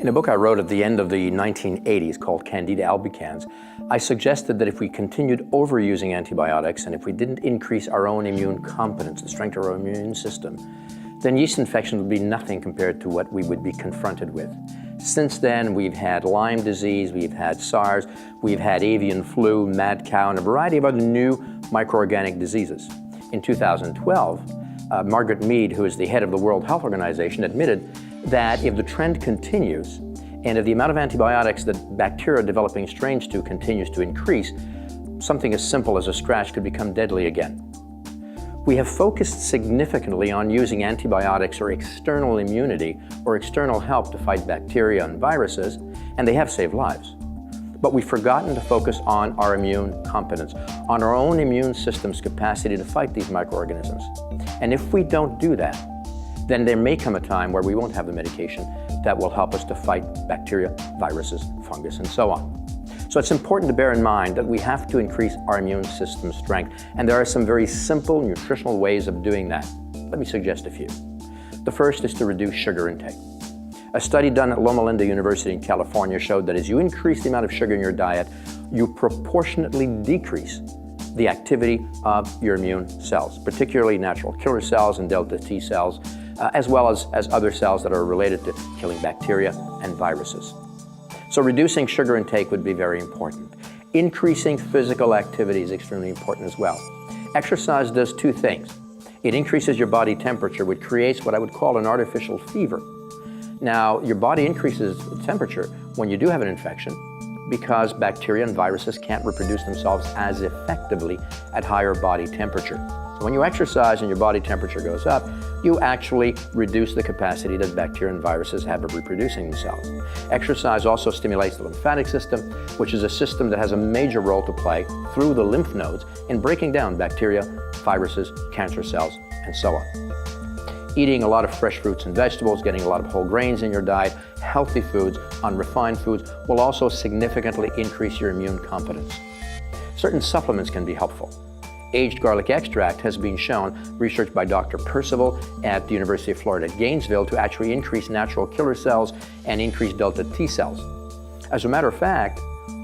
In a book I wrote at the end of the 1980s called Candida albicans, I suggested that if we continued overusing antibiotics and if we didn't increase our own immune competence, the strength of our immune system, then yeast infection would be nothing compared to what we would be confronted with. Since then, we've had Lyme disease, we've had SARS, we've had avian flu, mad cow, and a variety of other new microorganic diseases. In 2012, Margaret Mead, who is the head of the World Health Organization, admitted that if the trend continues, and if the amount of antibiotics that bacteria are developing strains to continues to increase, something as simple as a scratch could become deadly again. We have focused significantly on using antibiotics or external immunity or external help to fight bacteria and viruses, and they have saved lives. But we've forgotten to focus on our immune competence, on our own immune system's capacity to fight these microorganisms. And if we don't do that, then there may come a time where we won't have the medication that will help us to fight bacteria, viruses, fungus, and so on. So it's important to bear in mind that we have to increase our immune system strength, and there are some very simple nutritional ways of doing that. Let me suggest a few. The first is to reduce sugar intake. A study done at Loma Linda University in California showed that as you increase the amount of sugar in your diet, you proportionately decrease the activity of your immune cells, particularly natural killer cells and delta T cells, as well as other cells that are related to killing bacteria and viruses. So reducing sugar intake would be very important. Increasing physical activity is extremely important as well. Exercise does two things. It increases your body temperature, which creates what I would call an artificial fever. Now, your body increases temperature when you do have an infection because bacteria and viruses can't reproduce themselves as effectively at higher body temperature. So when you exercise and your body temperature goes up, you actually reduce the capacity that bacteria and viruses have of reproducing themselves. Exercise also stimulates the lymphatic system, which is a system that has a major role to play through the lymph nodes in breaking down bacteria, viruses, cancer cells, and so on. Eating a lot of fresh fruits and vegetables, getting a lot of whole grains in your diet, healthy foods, unrefined foods will also significantly increase your immune competence. Certain supplements can be helpful. Aged garlic extract has been shown, research by Dr. Percival at the University of Florida at Gainesville, to actually increase natural killer cells and increase delta T cells. As a matter of fact,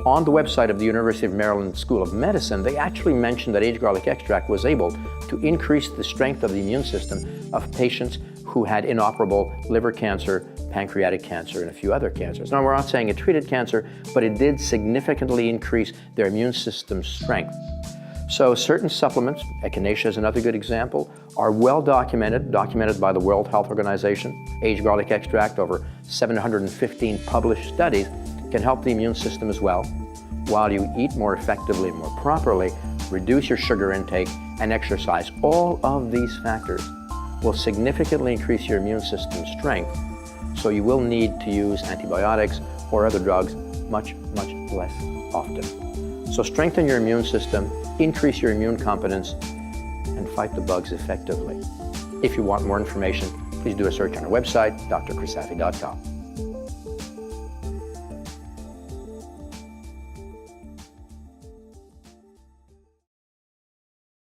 on the website of the University of Maryland School of Medicine, they actually mentioned that aged garlic extract was able to increase the strength of the immune system of patients who had inoperable liver cancer, pancreatic cancer, and a few other cancers. Now, we're not saying it treated cancer, but it did significantly increase their immune system's strength. So certain supplements, echinacea is another good example, are well documented by the World Health Organization. Aged garlic extract, over 715 published studies, can help the immune system as well, while you eat more effectively and more properly, reduce your sugar intake, and exercise. All of these factors will significantly increase your immune system's strength, so you will need to use antibiotics or other drugs much, much less often. So strengthen your immune system, increase your immune competence, and fight the bugs effectively. If you want more information, please do a search on our website, drchrisafi.com.